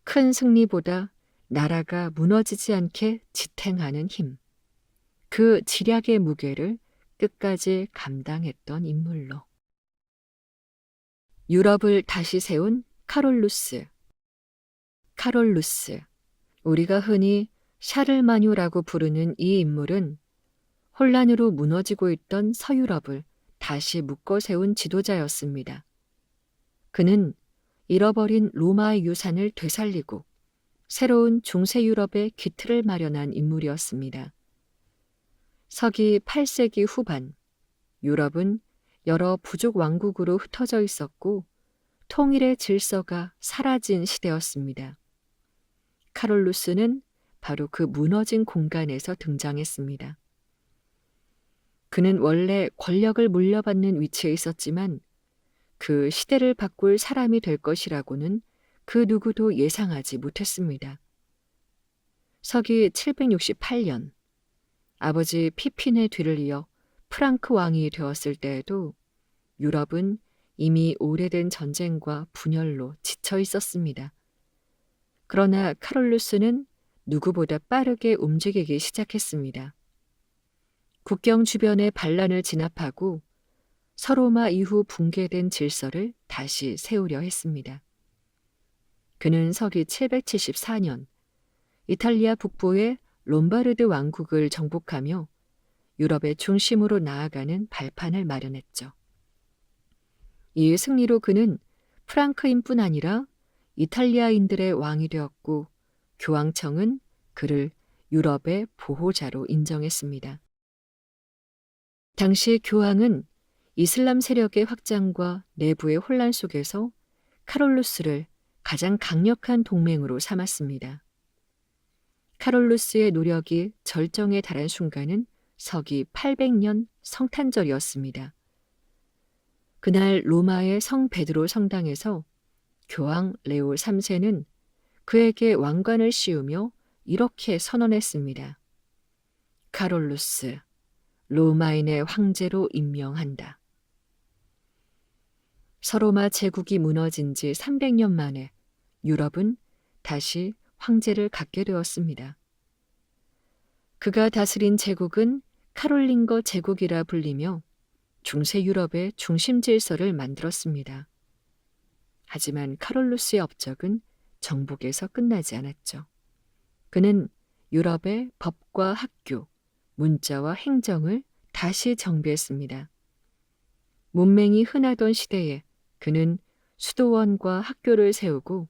큰 승리보다 나라가 무너지지 않게 지탱하는 힘. 그 지략의 무게를 끝까지 감당했던 인물로. 유럽을 다시 세운 카롤루스. 카롤루스. 우리가 흔히 샤를마뉴라고 부르는 이 인물은 혼란으로 무너지고 있던 서유럽을 다시 묶어 세운 지도자였습니다. 그는 잃어버린 로마의 유산을 되살리고 새로운 중세 유럽의 기틀을 마련한 인물이었습니다. 서기 8세기 후반, 유럽은 여러 부족 왕국으로 흩어져 있었고 통일의 질서가 사라진 시대였습니다. 카롤루스는 바로 그 무너진 공간에서 등장했습니다. 그는 원래 권력을 물려받는 위치에 있었지만 그 시대를 바꿀 사람이 될 것이라고는 그 누구도 예상하지 못했습니다. 서기 768년, 아버지 피핀의 뒤를 이어 프랑크 왕이 되었을 때에도 유럽은 이미 오래된 전쟁과 분열로 지쳐 있었습니다. 그러나 카롤루스는 누구보다 빠르게 움직이기 시작했습니다. 국경 주변의 반란을 진압하고 서로마 이후 붕괴된 질서를 다시 세우려 했습니다. 그는 서기 774년 이탈리아 북부의 롬바르드 왕국을 정복하며 유럽의 중심으로 나아가는 발판을 마련했죠. 이 승리로 그는 프랑크인뿐 아니라 이탈리아인들의 왕이 되었고 교황청은 그를 유럽의 보호자로 인정했습니다. 당시 교황은 이슬람 세력의 확장과 내부의 혼란 속에서 카롤루스를 가장 강력한 동맹으로 삼았습니다. 카롤루스의 노력이 절정에 달한 순간은 서기 800년 성탄절이었습니다. 그날 로마의 성 베드로 성당에서 교황 레오 3세는 그에게 왕관을 씌우며 이렇게 선언했습니다. 카롤루스, 로마인의 황제로 임명한다. 서로마 제국이 무너진 지 300년 만에 유럽은 다시 황제를 갖게 되었습니다. 그가 다스린 제국은 카롤링거 제국이라 불리며 중세 유럽의 중심 질서를 만들었습니다. 하지만 카롤루스의 업적은 정복에서 끝나지 않았죠. 그는 유럽의 법과 학교, 문자와 행정을 다시 정비했습니다. 문맹이 흔하던 시대에 그는 수도원과 학교를 세우고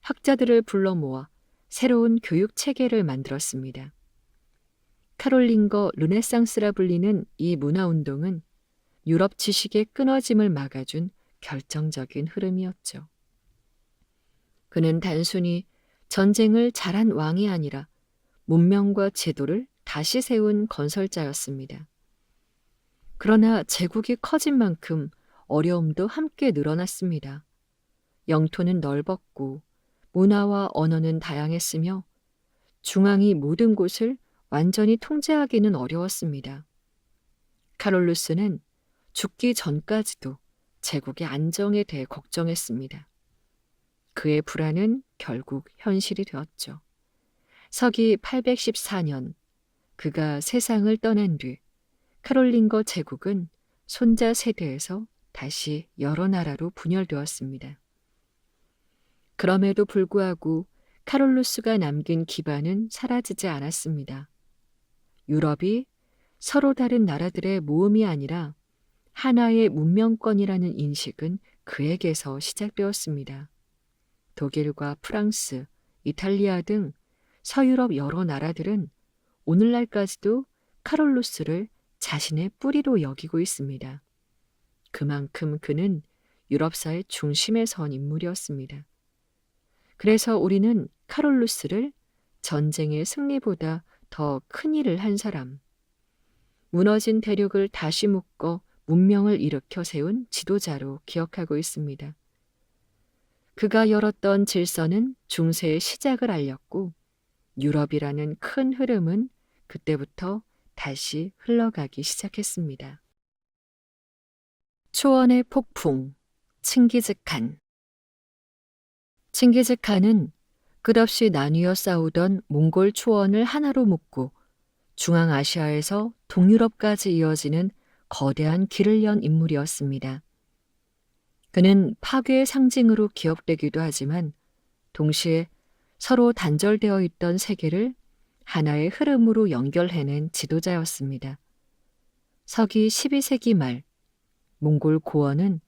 학자들을 불러 모아 새로운 교육 체계를 만들었습니다. 카롤링거 르네상스라 불리는 이 문화운동은 유럽 지식의 끊어짐을 막아준 결정적인 흐름이었죠. 그는 단순히 전쟁을 잘한 왕이 아니라 문명과 제도를 다시 세운 건설자였습니다. 그러나 제국이 커진 만큼 어려움도 함께 늘어났습니다. 영토는 넓었고 문화와 언어는 다양했으며 중앙이 모든 곳을 완전히 통제하기는 어려웠습니다. 카롤루스는 죽기 전까지도 제국의 안정에 대해 걱정했습니다. 그의 불안은 결국 현실이 되었죠. 서기 814년 그가 세상을 떠난 뒤 카롤링거 제국은 손자 세대에서 다시 여러 나라로 분열되었습니다. 그럼에도 불구하고 카롤루스가 남긴 기반은 사라지지 않았습니다. 유럽이 서로 다른 나라들의 모음이 아니라 하나의 문명권이라는 인식은 그에게서 시작되었습니다. 독일과 프랑스, 이탈리아 등 서유럽 여러 나라들은 오늘날까지도 카롤루스를 자신의 뿌리로 여기고 있습니다. 그만큼 그는 유럽사의 중심에 선 인물이었습니다. 그래서 우리는 카롤루스를 전쟁의 승리보다 더 큰 일을 한 사람, 무너진 대륙을 다시 묶어 문명을 일으켜 세운 지도자로 기억하고 있습니다. 그가 열었던 질서는 중세의 시작을 알렸고 유럽이라는 큰 흐름은 그때부터 다시 흘러가기 시작했습니다. 초원의 폭풍, 칭기즈칸. 칭기즈칸은 끝없이 나뉘어 싸우던 몽골 초원을 하나로 묶고 중앙아시아에서 동유럽까지 이어지는 거대한 길을 연 인물이었습니다. 그는 파괴의 상징으로 기억되기도 하지만 동시에 서로 단절되어 있던 세계를 하나의 흐름으로 연결해낸 지도자였습니다. 서기 12세기 말 몽골 고원은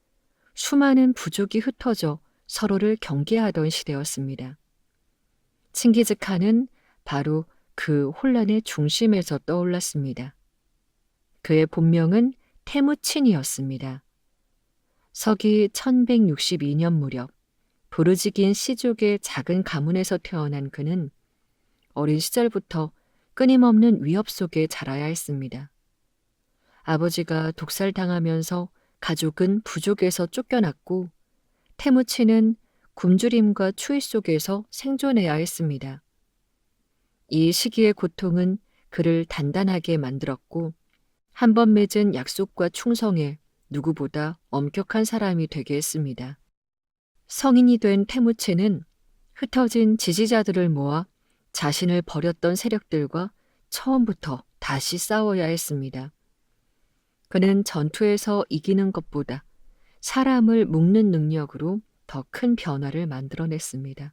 수많은 부족이 흩어져 서로를 경계하던 시대였습니다. 칭기즈칸은 바로 그 혼란의 중심에서 떠올랐습니다. 그의 본명은 테무친이었습니다. 서기 1162년 무렵 부르지긴 씨족의 작은 가문에서 태어난 그는 어린 시절부터 끊임없는 위협 속에 자라야 했습니다. 아버지가 독살당하면서 가족은 부족에서 쫓겨났고 테무친은 굶주림과 추위 속에서 생존해야 했습니다. 이 시기의 고통은 그를 단단하게 만들었고 한 번 맺은 약속과 충성에 누구보다 엄격한 사람이 되게 했습니다. 성인이 된 테무친은 흩어진 지지자들을 모아 자신을 버렸던 세력들과 처음부터 다시 싸워야 했습니다. 그는 전투에서 이기는 것보다 사람을 묶는 능력으로 더 큰 변화를 만들어냈습니다.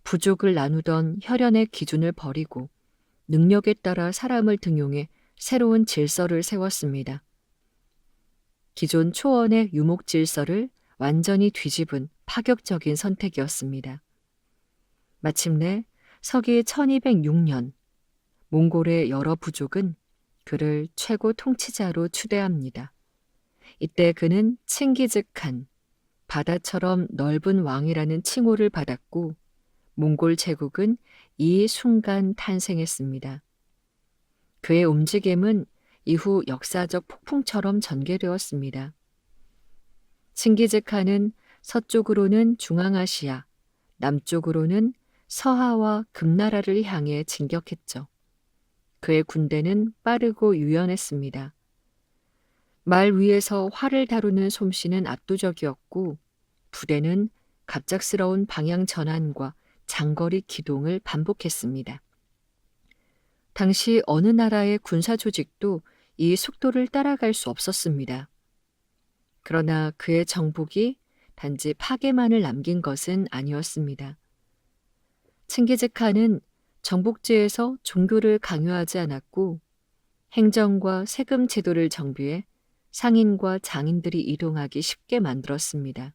부족을 나누던 혈연의 기준을 버리고 능력에 따라 사람을 등용해 새로운 질서를 세웠습니다. 기존 초원의 유목 질서를 완전히 뒤집은 파격적인 선택이었습니다. 마침내 서기 1206년 몽골의 여러 부족은 그를 최고 통치자로 추대합니다. 이때 그는 칭기즈칸, 바다처럼 넓은 왕이라는 칭호를 받았고 몽골 제국은 이 순간 탄생했습니다. 그의 움직임은 이후 역사적 폭풍처럼 전개되었습니다. 칭기즈칸은 서쪽으로는 중앙아시아, 남쪽으로는 서하와 금나라를 향해 진격했죠. 그의 군대는 빠르고 유연했습니다. 말 위에서 활을 다루는 솜씨는 압도적이었고 부대는 갑작스러운 방향 전환과 장거리 기동을 반복했습니다. 당시 어느 나라의 군사 조직도 이 속도를 따라갈 수 없었습니다. 그러나 그의 정복이 단지 파괴만을 남긴 것은 아니었습니다. 칭기즈칸은 정복지에서 종교를 강요하지 않았고 행정과 세금 제도를 정비해 상인과 장인들이 이동하기 쉽게 만들었습니다.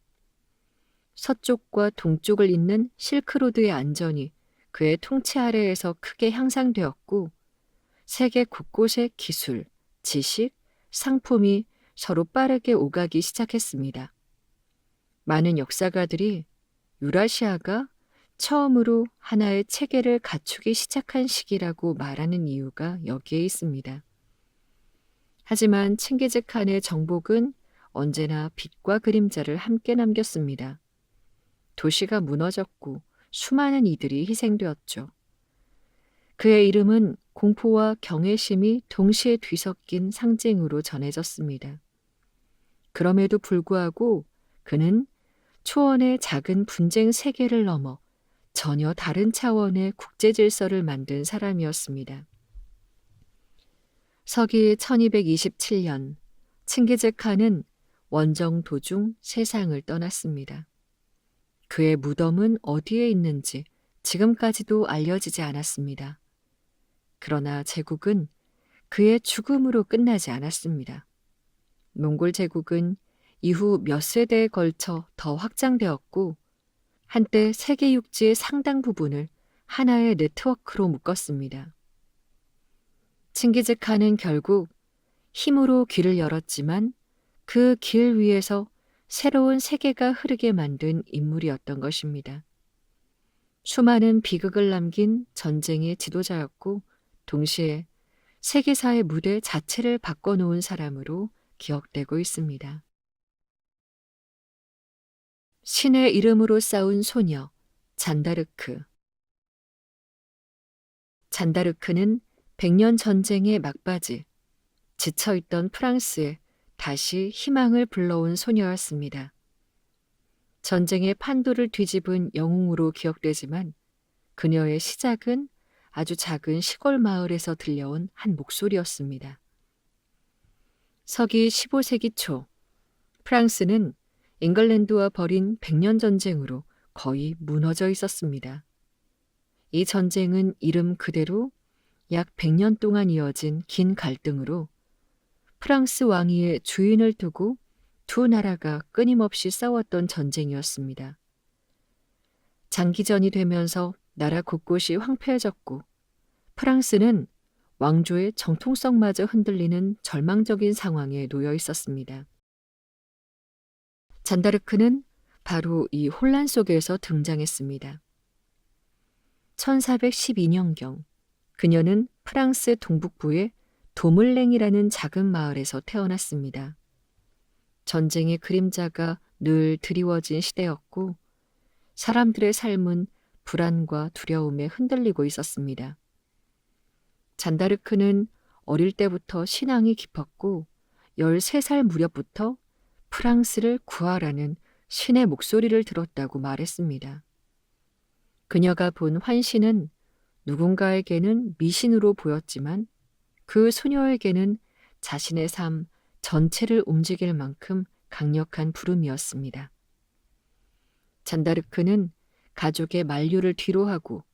서쪽과 동쪽을 잇는 실크로드의 안전이 그의 통치 아래에서 크게 향상되었고 세계 곳곳의 기술, 지식, 상품이 서로 빠르게 오가기 시작했습니다. 많은 역사가들이 유라시아가 처음으로 하나의 체계를 갖추기 시작한 시기라고 말하는 이유가 여기에 있습니다. 하지만 칭기즈칸의 정복은 언제나 빛과 그림자를 함께 남겼습니다. 도시가 무너졌고 수많은 이들이 희생되었죠. 그의 이름은 공포와 경외심이 동시에 뒤섞인 상징으로 전해졌습니다. 그럼에도 불구하고 그는 초원의 작은 분쟁 세계를 넘어 전혀 다른 차원의 국제 질서를 만든 사람이었습니다. 서기 1227년 칭기즈칸은 원정 도중 세상을 떠났습니다. 그의 무덤은 어디에 있는지 지금까지도 알려지지 않았습니다. 그러나 제국은 그의 죽음으로 끝나지 않았습니다. 몽골 제국은 이후 몇 세대에 걸쳐 더 확장되었고 한때 세계 육지의 상당 부분을 하나의 네트워크로 묶었습니다. 칭기즈칸은 결국 힘으로 길을 열었지만 그 길 위에서 새로운 세계가 흐르게 만든 인물이었던 것입니다. 수많은 비극을 남긴 전쟁의 지도자였고 동시에 세계사의 무대 자체를 바꿔놓은 사람으로 기억되고 있습니다. 신의 이름으로 싸운 소녀, 잔다르크. 잔다르크는 100년 전쟁의 막바지, 지쳐있던 프랑스에 다시 희망을 불러온 소녀였습니다. 전쟁의 판도를 뒤집은 영웅으로 기억되지만 그녀의 시작은 아주 작은 시골 마을에서 들려온 한 목소리였습니다. 서기 15세기 초, 프랑스는 잉글랜드와 벌인 100년 전쟁으로 거의 무너져 있었습니다. 이 전쟁은 이름 그대로 약 100년 동안 이어진 긴 갈등으로 프랑스 왕위의 주인을 두고 두 나라가 끊임없이 싸웠던 전쟁이었습니다. 장기전이 되면서 나라 곳곳이 황폐해졌고 프랑스는 왕조의 정통성마저 흔들리는 절망적인 상황에 놓여 있었습니다. 잔다르크는 바로 이 혼란 속에서 등장했습니다. 1412년경 그녀는 프랑스 동북부의 도물랭이라는 작은 마을에서 태어났습니다. 전쟁의 그림자가 늘 드리워진 시대였고 사람들의 삶은 불안과 두려움에 흔들리고 있었습니다. 잔다르크는 어릴 때부터 신앙이 깊었고 13살 무렵부터 프랑스를 구하라는 신의 목소리를 들었다고 말했습니다. 그녀가 본 환신은 누군가에게는 미신으로 보였지만 그 소녀에게는 자신의 삶 전체를 움직일 만큼 강력한 부름이었습니다. 잔다르크는 가족의 만류를 뒤로하고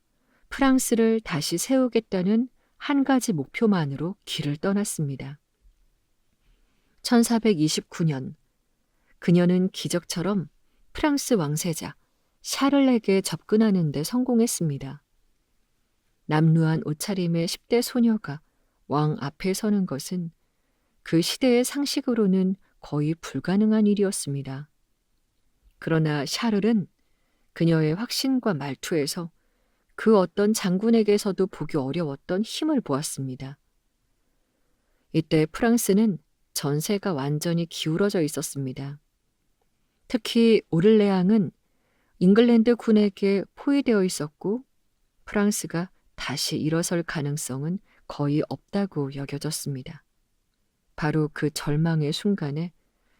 프랑스를 다시 세우겠다는 한 가지 목표만으로 길을 떠났습니다. 1429년 그녀는 기적처럼 프랑스 왕세자 샤를에게 접근하는 데 성공했습니다. 남루한 옷차림의 10대 소녀가 왕 앞에 서는 것은 그 시대의 상식으로는 거의 불가능한 일이었습니다. 그러나 샤를은 그녀의 확신과 말투에서 그 어떤 장군에게서도 보기 어려웠던 힘을 보았습니다. 이때 프랑스는 전세가 완전히 기울어져 있었습니다. 특히 오를레앙은 잉글랜드 군에게 포위되어 있었고 프랑스가 다시 일어설 가능성은 거의 없다고 여겨졌습니다. 바로 그 절망의 순간에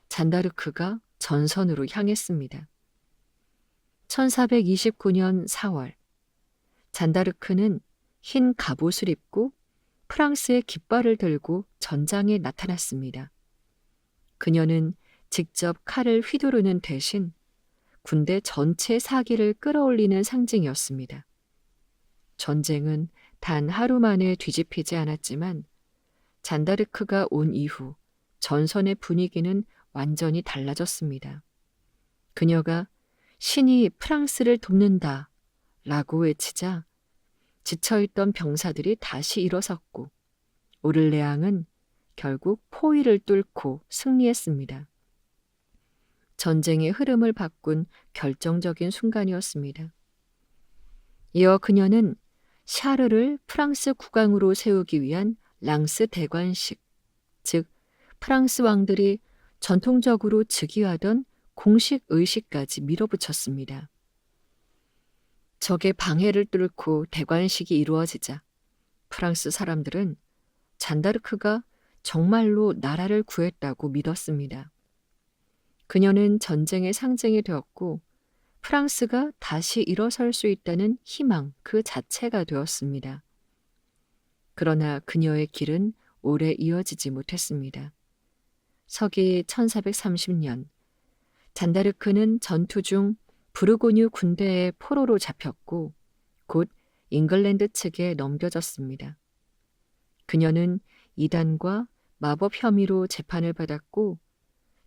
잔다르크가 전선으로 향했습니다. 1429년 4월, 잔다르크는 흰 갑옷을 입고 프랑스의 깃발을 들고 전장에 나타났습니다. 그녀는 직접 칼을 휘두르는 대신 군대 전체 사기를 끌어올리는 상징이었습니다. 전쟁은 단 하루 만에 뒤집히지 않았지만 잔다르크가 온 이후 전선의 분위기는 완전히 달라졌습니다. 그녀가 신이 프랑스를 돕는다 라고 외치자 지쳐있던 병사들이 다시 일어섰고 오를레앙은 결국 포위를 뚫고 승리했습니다. 전쟁의 흐름을 바꾼 결정적인 순간이었습니다. 이어 그녀는 샤르를 프랑스 국왕으로 세우기 위한 랑스 대관식, 즉 프랑스 왕들이 전통적으로 즉위하던 공식 의식까지 밀어붙였습니다. 적의 방해를 뚫고 대관식이 이루어지자 프랑스 사람들은 잔다르크가 정말로 나라를 구했다고 믿었습니다. 그녀는 전쟁의 상징이 되었고 프랑스가 다시 일어설 수 있다는 희망 그 자체가 되었습니다. 그러나 그녀의 길은 오래 이어지지 못했습니다. 서기 1430년, 잔다르크는 전투 중 부르고뉴 군대의 포로로 잡혔고 곧 잉글랜드 측에 넘겨졌습니다. 그녀는 이단과 마법 혐의로 재판을 받았고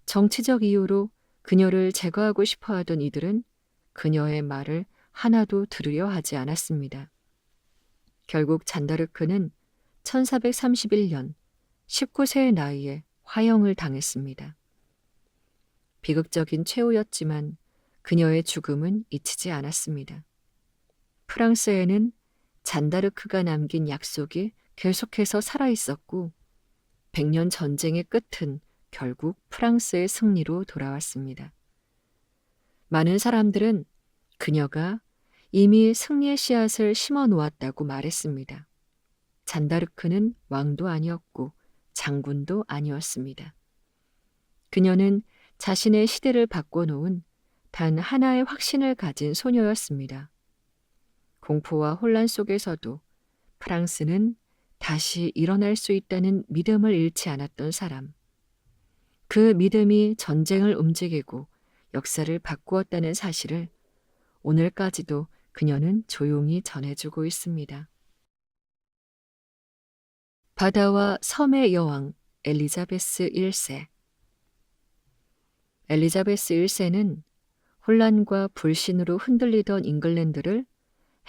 정치적 이유로 그녀를 제거하고 싶어하던 이들은 그녀의 말을 하나도 들으려 하지 않았습니다. 결국 잔다르크는 1431년 19세의 나이에 화형을 당했습니다. 비극적인 최후였지만 그녀의 죽음은 잊히지 않았습니다. 프랑스에는 잔다르크가 남긴 약속이 계속해서 살아있었고 100년 전쟁의 끝은 결국 프랑스의 승리로 돌아왔습니다. 많은 사람들은 그녀가 이미 승리의 씨앗을 심어 놓았다고 말했습니다. 잔다르크는 왕도 아니었고 장군도 아니었습니다. 그녀는 자신의 시대를 바꿔놓은 단 하나의 확신을 가진 소녀였습니다. 공포와 혼란 속에서도 프랑스는 다시 일어날 수 있다는 믿음을 잃지 않았던 사람. 그 믿음이 전쟁을 움직이고 역사를 바꾸었다는 사실을 오늘까지도 그녀는 조용히 전해주고 있습니다. 바다와 섬의 여왕 엘리자베스 1세. 엘리자베스 1세는 혼란과 불신으로 흔들리던 잉글랜드를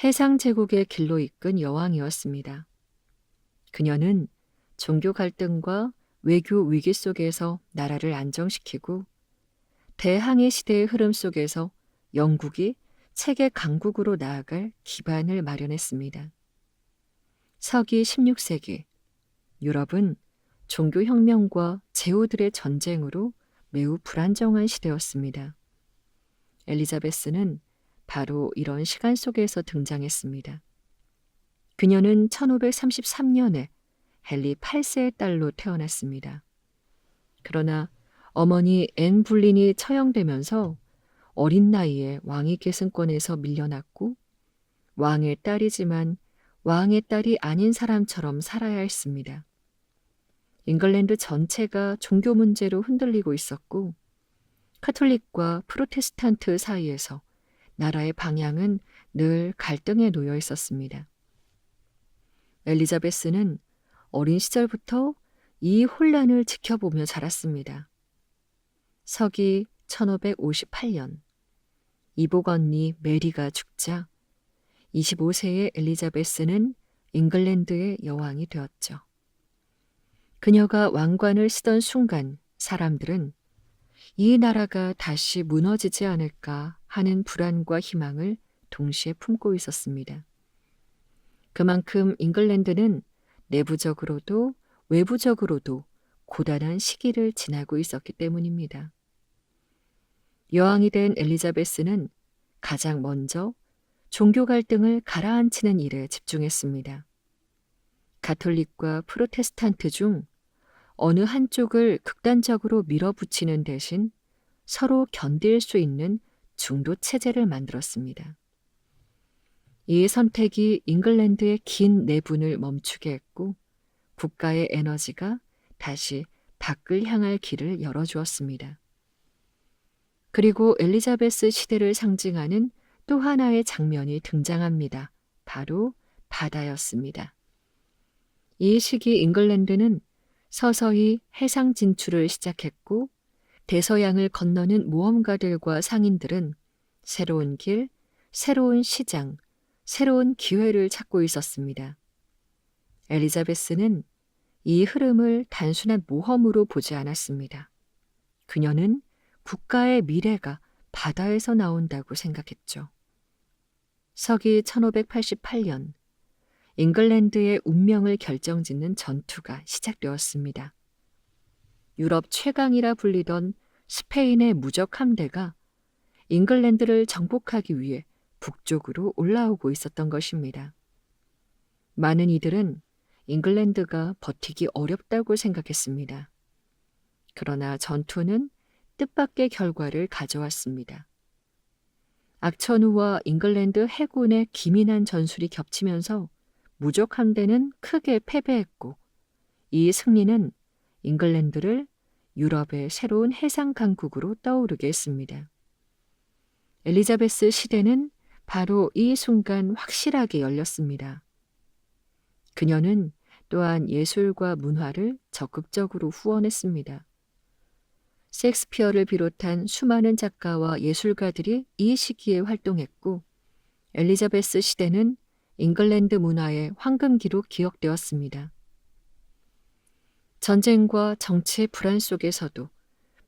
해상 제국의 길로 이끈 여왕이었습니다. 그녀는 종교 갈등과 외교 위기 속에서 나라를 안정시키고 대항해 시대의 흐름 속에서 영국이 세계 강국으로 나아갈 기반을 마련했습니다. 서기 16세기, 유럽은 종교혁명과 제후들의 전쟁으로 매우 불안정한 시대였습니다. 엘리자베스는 바로 이런 시간 속에서 등장했습니다. 그녀는 1533년에 헨리 8세의 딸로 태어났습니다. 그러나 어머니 앤 불린이 처형되면서 어린 나이에 왕위 계승권에서 밀려났고 왕의 딸이지만 왕의 딸이 아닌 사람처럼 살아야 했습니다. 잉글랜드 전체가 종교 문제로 흔들리고 있었고 카톨릭과 프로테스탄트 사이에서 나라의 방향은 늘 갈등에 놓여 있었습니다. 엘리자베스는 어린 시절부터 이 혼란을 지켜보며 자랐습니다. 서기 1558년 이복 언니 메리가 죽자 25세의 엘리자베스는 잉글랜드의 여왕이 되었죠. 그녀가 왕관을 쓰던 순간 사람들은 이 나라가 다시 무너지지 않을까 하는 불안과 희망을 동시에 품고 있었습니다. 그만큼 잉글랜드는 내부적으로도 외부적으로도 고단한 시기를 지나고 있었기 때문입니다. 여왕이 된 엘리자베스는 가장 먼저 종교 갈등을 가라앉히는 일에 집중했습니다. 가톨릭과 프로테스탄트 중 어느 한쪽을 극단적으로 밀어붙이는 대신 서로 견딜 수 있는 중도 체제를 만들었습니다. 이 선택이 잉글랜드의 긴 내분을 멈추게 했고 국가의 에너지가 다시 밖을 향할 길을 열어주었습니다. 그리고 엘리자베스 시대를 상징하는 또 하나의 장면이 등장합니다. 바로 바다였습니다. 이 시기 잉글랜드는 서서히 해상 진출을 시작했고 대서양을 건너는 모험가들과 상인들은 새로운 길, 새로운 시장, 새로운 기회를 찾고 있었습니다. 엘리자베스는 이 흐름을 단순한 모험으로 보지 않았습니다. 그녀는 국가의 미래가 바다에서 나온다고 생각했죠. 서기 1588년 잉글랜드의 운명을 결정짓는 전투가 시작되었습니다. 유럽 최강이라 불리던 스페인의 무적 함대가 잉글랜드를 정복하기 위해 북쪽으로 올라오고 있었던 것입니다. 많은 이들은 잉글랜드가 버티기 어렵다고 생각했습니다. 그러나 전투는 뜻밖의 결과를 가져왔습니다. 악천후와 잉글랜드 해군의 기민한 전술이 겹치면서 무적 함대는 크게 패배했고 이 승리는 잉글랜드를 유럽의 새로운 해상 강국으로 떠오르게 했습니다. 엘리자베스 시대는 바로 이 순간 확실하게 열렸습니다. 그녀는 또한 예술과 문화를 적극적으로 후원했습니다. 셰익스피어를 비롯한 수많은 작가와 예술가들이 이 시기에 활동했고 엘리자베스 시대는 잉글랜드 문화의 황금기로 기억되었습니다. 전쟁과 정치의 불안 속에서도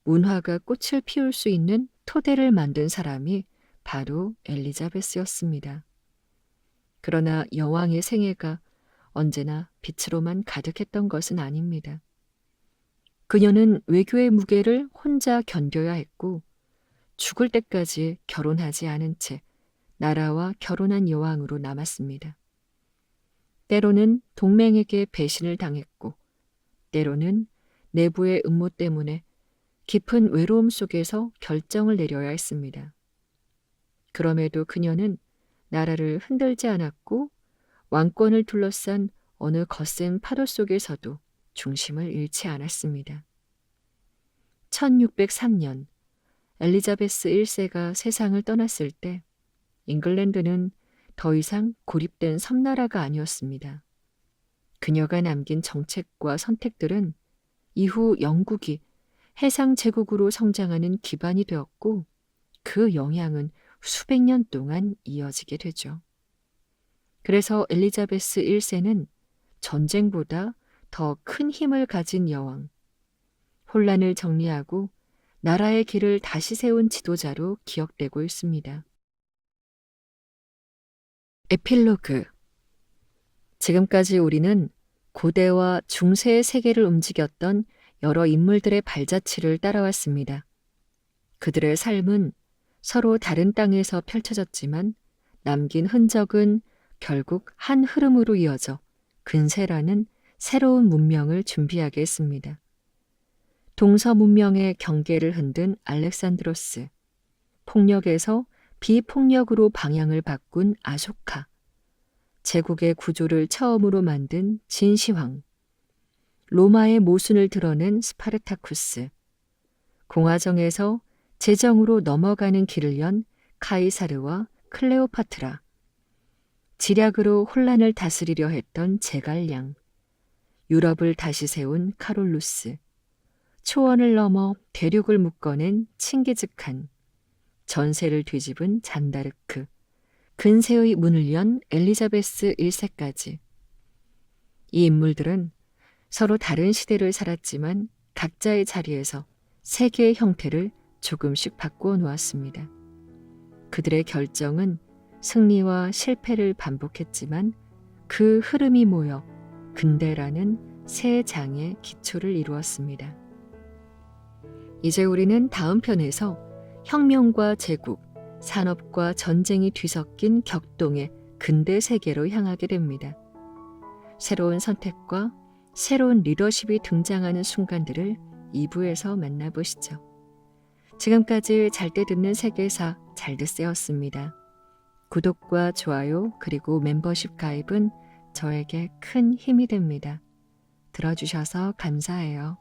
문화가 꽃을 피울 수 있는 토대를 만든 사람이 바로 엘리자베스였습니다. 그러나 여왕의 생애가 언제나 빛으로만 가득했던 것은 아닙니다. 그녀는 외교의 무게를 혼자 견뎌야 했고 죽을 때까지 결혼하지 않은 채 나라와 결혼한 여왕으로 남았습니다. 때로는 동맹에게 배신을 당했고 때로는 내부의 음모 때문에 깊은 외로움 속에서 결정을 내려야 했습니다. 그럼에도 그녀는 나라를 흔들지 않았고 왕권을 둘러싼 어느 거센 파도 속에서도 중심을 잃지 않았습니다. 1603년 엘리자베스 1세가 세상을 떠났을 때 잉글랜드는 더 이상 고립된 섬나라가 아니었습니다. 그녀가 남긴 정책과 선택들은 이후 영국이 해상 제국으로 성장하는 기반이 되었고 그 영향은 수백 년 동안 이어지게 되죠. 그래서 엘리자베스 1세는 전쟁보다 더 큰 힘을 가진 여왕, 혼란을 정리하고 나라의 길을 다시 세운 지도자로 기억되고 있습니다. 에필로그. 지금까지 우리는 고대와 중세의 세계를 움직였던 여러 인물들의 발자취를 따라왔습니다. 그들의 삶은 서로 다른 땅에서 펼쳐졌지만 남긴 흔적은 결국 한 흐름으로 이어져 근세라는 새로운 문명을 준비하게 했습니다. 동서 문명의 경계를 흔든 알렉산드로스, 폭력에서 비폭력으로 방향을 바꾼 아소카, 제국의 구조를 처음으로 만든 진시황, 로마의 모순을 드러낸 스파르타쿠스, 공화정에서 제정으로 넘어가는 길을 연 카이사르와 클레오파트라, 지략으로 혼란을 다스리려 했던 제갈량, 유럽을 다시 세운 카롤루스, 초원을 넘어 대륙을 묶어낸 칭기즈칸, 전세를 뒤집은 잔다르크, 근세의 문을 연 엘리자베스 1세까지. 이 인물들은 서로 다른 시대를 살았지만 각자의 자리에서 세계의 형태를 조금씩 바꾸어 놓았습니다. 그들의 결정은 승리와 실패를 반복했지만 그 흐름이 모여 근대라는 새 장의 기초를 이루었습니다. 이제 우리는 다음 편에서 혁명과 제국, 산업과 전쟁이 뒤섞인 격동의 근대 세계로 향하게 됩니다. 새로운 선택과 새로운 리더십이 등장하는 순간들을 2부에서 만나보시죠. 지금까지 잘 때 듣는 세계사 잘듣세였습니다. 구독과 좋아요 그리고 멤버십 가입은 저에게 큰 힘이 됩니다. 들어주셔서 감사해요.